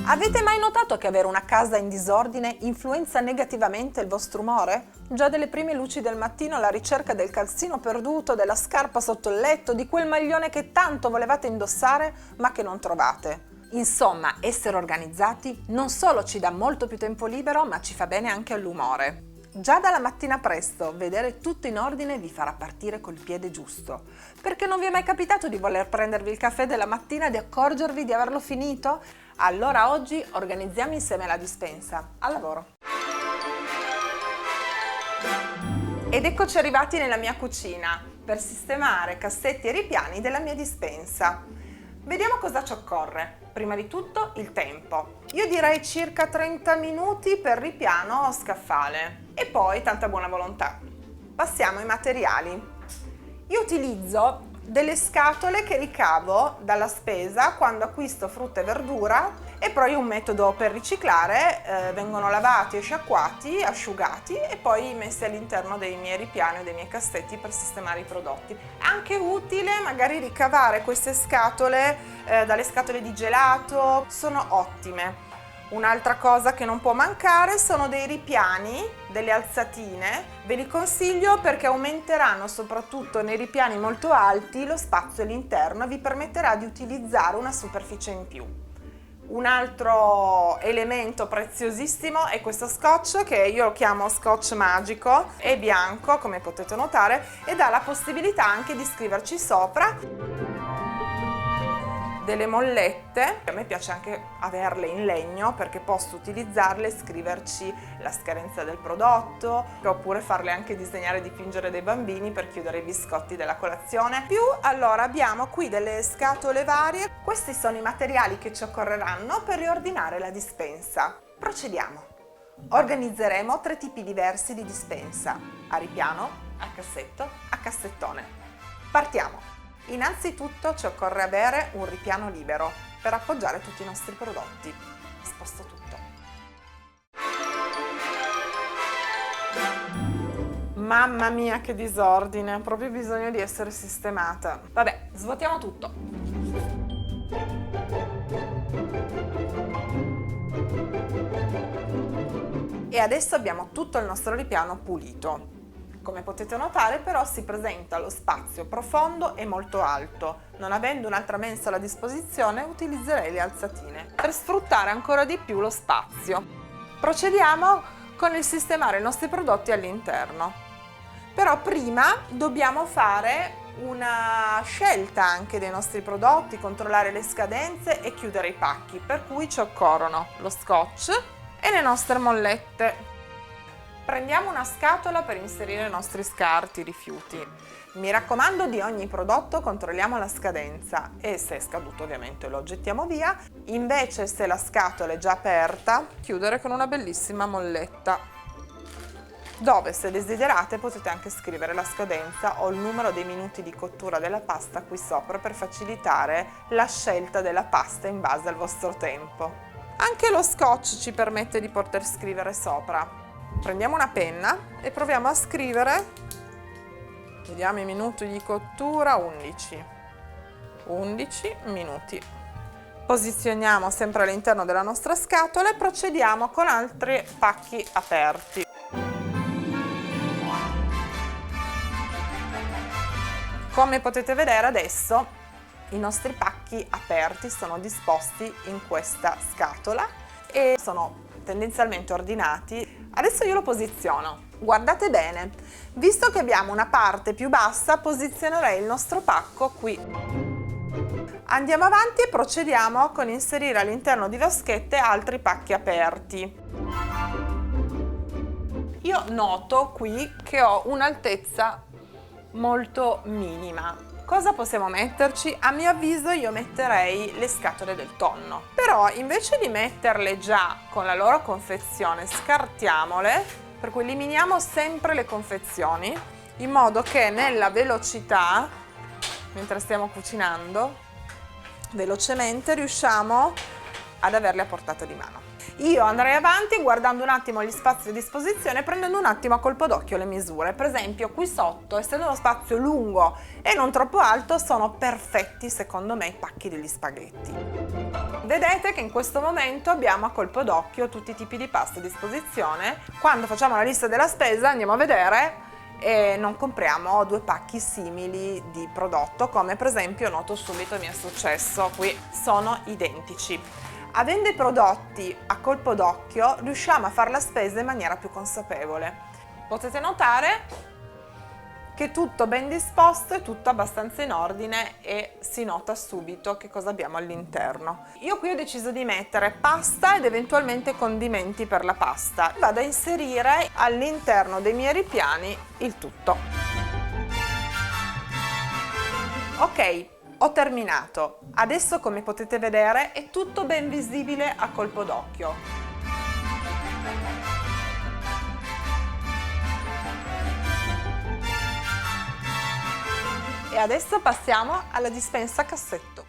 Avete mai notato che avere una casa in disordine influenza negativamente il vostro umore? Già dalle prime luci del mattino alla ricerca del calzino perduto, della scarpa sotto il letto, di quel maglione che tanto volevate indossare ma che non trovate. Insomma, essere organizzati non solo ci dà molto più tempo libero, ma ci fa bene anche all'umore. Già dalla mattina presto, vedere tutto in ordine vi farà partire col piede giusto. Perché non vi è mai capitato di voler prendervi il caffè della mattina e di accorgervi di averlo finito? Allora oggi organizziamo insieme la dispensa. Al lavoro! Ed eccoci arrivati nella mia cucina per sistemare cassetti e ripiani della mia dispensa. Vediamo cosa ci occorre. Prima di tutto il tempo. Io direi circa 30 minuti per ripiano o scaffale. E poi tanta buona volontà. Passiamo ai materiali. Io utilizzo delle scatole che ricavo dalla spesa quando acquisto frutta e verdura e poi un metodo per riciclare, vengono lavati e sciacquati, asciugati e poi messi all'interno dei miei ripiani o dei miei cassetti per sistemare i prodotti. È anche utile magari ricavare queste scatole dalle scatole di gelato, sono ottime. Un'altra cosa che non può mancare sono dei ripiani, delle alzatine. Ve li consiglio perché aumenteranno soprattutto nei ripiani molto alti lo spazio all'interno e vi permetterà di utilizzare una superficie in più. Un altro elemento preziosissimo è questo scotch che io lo chiamo scotch magico, è bianco come potete notare e dà la possibilità anche di scriverci sopra delle mollette. A me piace anche averle in legno perché posso utilizzarle e scriverci la scadenza del prodotto oppure farle anche disegnare e dipingere dei bambini per chiudere i biscotti della colazione. Allora abbiamo qui delle scatole varie. Questi sono i materiali che ci occorreranno per riordinare la dispensa. Procediamo. Organizzeremo 3 tipi diversi di dispensa: a ripiano, a cassetto, a cassettone. Partiamo. Innanzitutto ci occorre avere un ripiano libero per appoggiare tutti i nostri prodotti. Sposto tutto. Mamma mia che disordine, ho proprio bisogno di essere sistemata. Vabbè, svuotiamo tutto. E adesso abbiamo tutto il nostro ripiano pulito. Come potete notare però si presenta lo spazio profondo e molto alto. Non avendo un'altra mensola a disposizione utilizzerei le alzatine per sfruttare ancora di più lo spazio. Procediamo con il sistemare i nostri prodotti all'interno. Però prima dobbiamo fare una scelta anche dei nostri prodotti, controllare le scadenze e chiudere i pacchi, per cui ci occorrono lo scotch e le nostre mollette. Prendiamo una scatola per inserire i nostri scarti, rifiuti. Mi raccomando, di ogni prodotto controlliamo la scadenza e se è scaduto ovviamente lo gettiamo via. Invece se la scatola è già aperta, chiudere con una bellissima molletta, dove se desiderate potete anche scrivere la scadenza o il numero dei minuti di cottura della pasta qui sopra per facilitare la scelta della pasta in base al vostro tempo. Anche lo scotch ci permette di poter scrivere sopra. Prendiamo una penna e proviamo a scrivere, vediamo i minuti di cottura, 11 minuti. Posizioniamo sempre all'interno della nostra scatola e procediamo con altri pacchi aperti. Come potete vedere adesso i nostri pacchi aperti sono disposti in questa scatola e sono tendenzialmente ordinati. Adesso io lo posiziono. Guardate bene, visto che abbiamo una parte più bassa, posizionerei il nostro pacco qui. Andiamo avanti e procediamo con inserire all'interno di vaschette altri pacchi aperti. Io noto qui che ho un'altezza molto minima. Cosa possiamo metterci? A mio avviso io metterei le scatole del tonno. Però invece di metterle già con la loro confezione, scartiamole, per cui eliminiamo sempre le confezioni, in modo che nella velocità, mentre stiamo cucinando, velocemente riusciamo ad averle a portata di mano. Io andrei avanti guardando un attimo gli spazi a disposizione, prendendo un attimo a colpo d'occhio le misure. Per esempio qui sotto, essendo uno spazio lungo e non troppo alto, sono perfetti secondo me i pacchi degli spaghetti. Vedete che in questo momento abbiamo a colpo d'occhio tutti i tipi di pasta a disposizione. Quando facciamo la lista della spesa andiamo a vedere e non compriamo 2 pacchi simili di prodotto, come per esempio noto subito mi è successo, qui sono identici. Avendo i prodotti a colpo d'occhio riusciamo a fare la spesa in maniera più consapevole. Potete notare che è tutto ben disposto, è tutto abbastanza in ordine e si nota subito che cosa abbiamo all'interno. Io qui ho deciso di mettere pasta ed eventualmente condimenti per la pasta. Vado a inserire all'interno dei miei ripiani il tutto. Ok, ho terminato. Adesso, come potete vedere, è tutto ben visibile a colpo d'occhio. E adesso passiamo alla dispensa a cassetto.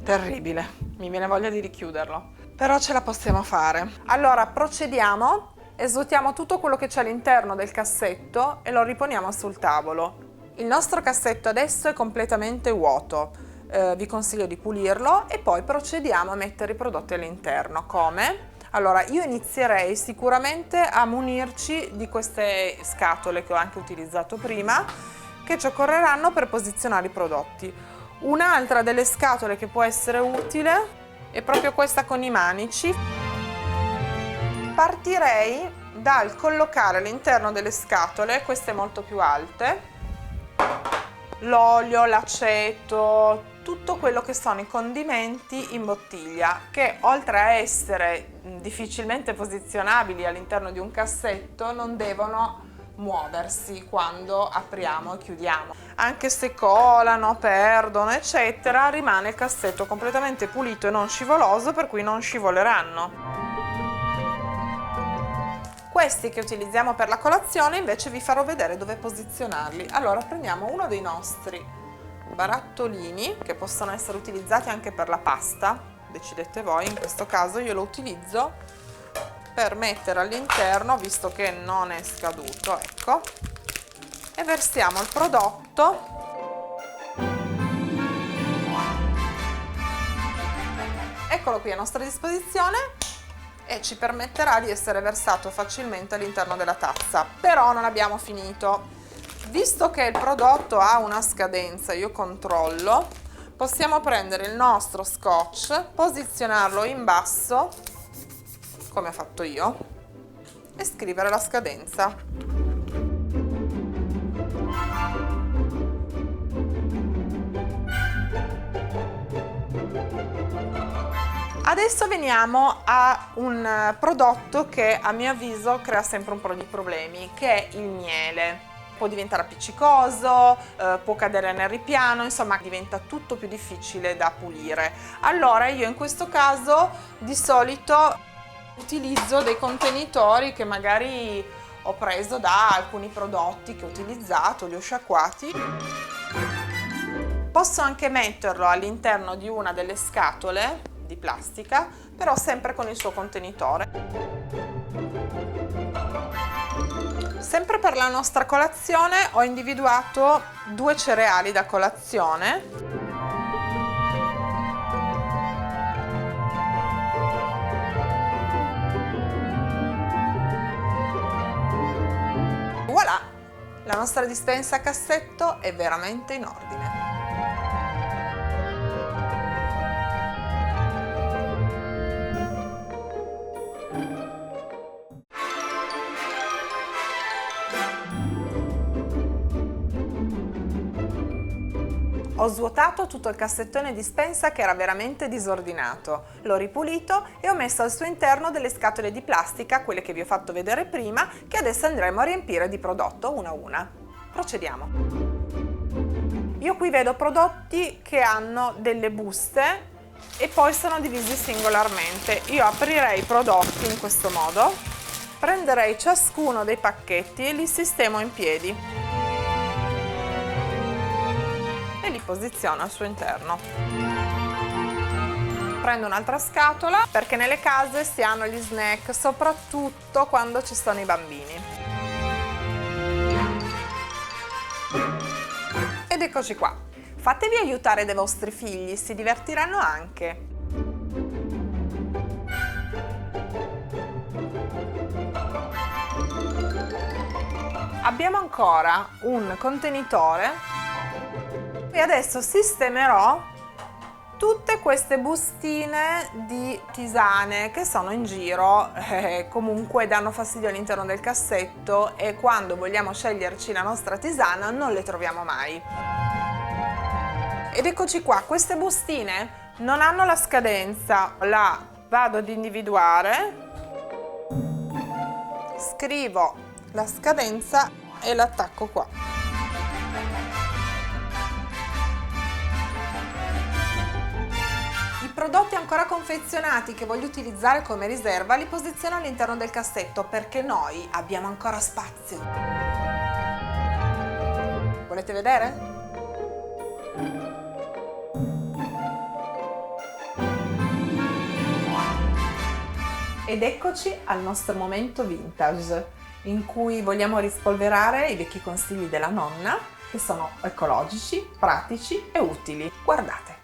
Terribile, mi viene voglia di richiuderlo, però ce la possiamo fare. Allora procediamo, esutiamo tutto quello che c'è all'interno del cassetto e lo riponiamo sul tavolo. Il nostro cassetto adesso è completamente vuoto, vi consiglio di pulirlo e poi procediamo a mettere i prodotti all'interno. Come? Allora, io inizierei sicuramente a munirci di queste scatole che ho anche utilizzato prima, che ci occorreranno per posizionare i prodotti. Un'altra delle scatole che può essere utile è proprio questa con i manici. Partirei dal collocare all'interno delle scatole, queste molto più alte, l'olio, l'aceto, tutto quello che sono i condimenti in bottiglia, che oltre a essere difficilmente posizionabili all'interno di un cassetto non devono muoversi quando apriamo e chiudiamo. Anche se colano, perdono eccetera, rimane il cassetto completamente pulito e non scivoloso, per cui non scivoleranno. Questi che utilizziamo per la colazione invece vi farò vedere dove posizionarli. Allora prendiamo uno dei nostri barattolini, che possono essere utilizzati anche per la pasta, decidete voi, in questo caso io lo utilizzo per mettere all'interno, visto che non è scaduto, ecco, e versiamo il prodotto. Eccolo qui a nostra disposizione e ci permetterà di essere versato facilmente all'interno della tazza. Però non abbiamo finito. Visto che il prodotto ha una scadenza, io controllo, possiamo prendere il nostro scotch, posizionarlo in basso, come ho fatto io, e scrivere la scadenza. Adesso veniamo a un prodotto che a mio avviso crea sempre un po' di problemi, che è il miele. Può diventare appiccicoso, può cadere nel ripiano, insomma diventa tutto più difficile da pulire. Allora io in questo caso di solito utilizzo dei contenitori che magari ho preso da alcuni prodotti che ho utilizzato, li ho sciacquati. Posso anche metterlo all'interno di una delle scatole di plastica, però sempre con il suo contenitore. Sempre per la nostra colazione ho individuato 2 cereali da colazione. Voilà! La nostra dispensa a cassetto è veramente in ordine. Ho svuotato tutto il cassettone dispensa che era veramente disordinato, l'ho ripulito e ho messo al suo interno delle scatole di plastica, quelle che vi ho fatto vedere prima, che adesso andremo a riempire di prodotto una a una. Procediamo. Io qui vedo prodotti che hanno delle buste e poi sono divisi singolarmente. Io aprirei i prodotti in questo modo, prenderei ciascuno dei pacchetti e li sistemo in piedi. E li posiziono al suo interno. Prendo un'altra scatola perché nelle case si hanno gli snack, soprattutto quando ci sono i bambini. Ed eccoci qua. Fatevi aiutare dai vostri figli, si divertiranno anche. Abbiamo ancora un contenitore e adesso sistemerò tutte queste bustine di tisane che sono in giro, comunque danno fastidio all'interno del cassetto e quando vogliamo sceglierci la nostra tisana non le troviamo mai. Ed eccoci qua, queste bustine non hanno la scadenza, la vado ad individuare, scrivo la scadenza e l'attacco qua. I prodotti ancora confezionati che voglio utilizzare come riserva li posiziono all'interno del cassetto perché noi abbiamo ancora spazio. Volete vedere? Ed eccoci al nostro momento vintage, in cui vogliamo rispolverare i vecchi consigli della nonna, che sono ecologici, pratici e utili. Guardate!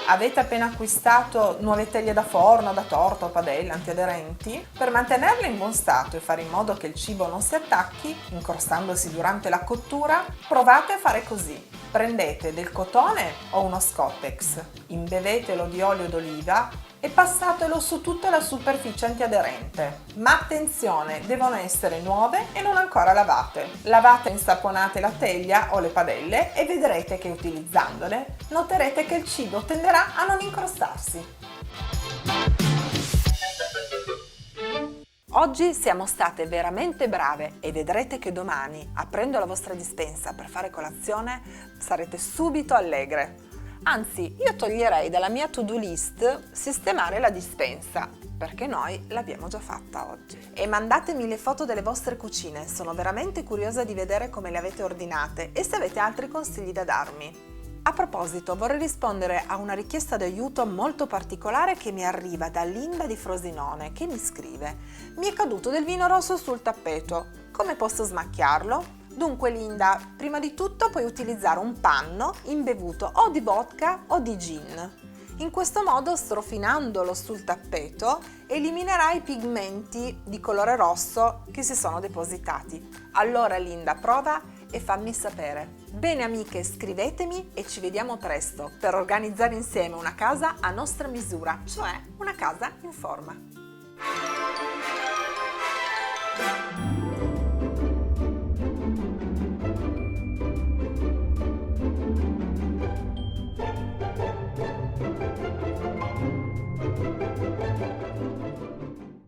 Avete appena acquistato nuove teglie da forno, da torta o padella antiaderenti? Per mantenerle in buon stato e fare in modo che il cibo non si attacchi, incrostandosi durante la cottura, provate a fare così. Prendete del cotone o uno Scottex, imbevetelo di olio d'oliva e passatelo su tutta la superficie antiaderente. Ma attenzione, devono essere nuove e non ancora lavate. Lavate e insaponate la teglia o le padelle e vedrete che utilizzandole noterete che il cibo tenderà a non incrostarsi. Oggi siamo state veramente brave e vedrete che domani, aprendo la vostra dispensa per fare colazione, sarete subito allegre. Anzi, io toglierei dalla mia to-do list sistemare la dispensa, perché noi l'abbiamo già fatta oggi. E mandatemi le foto delle vostre cucine, sono veramente curiosa di vedere come le avete ordinate e se avete altri consigli da darmi. A proposito, vorrei rispondere a una richiesta di aiuto molto particolare che mi arriva da Linda di Frosinone, che mi scrive: mi è caduto del vino rosso sul tappeto, come posso smacchiarlo? Dunque Linda, prima di tutto puoi utilizzare un panno imbevuto o di vodka o di gin. In questo modo, strofinandolo sul tappeto, eliminerai i pigmenti di colore rosso che si sono depositati. Allora Linda, prova e fammi sapere. Bene amiche, scrivetemi e ci vediamo presto per organizzare insieme una casa a nostra misura, cioè una casa in forma.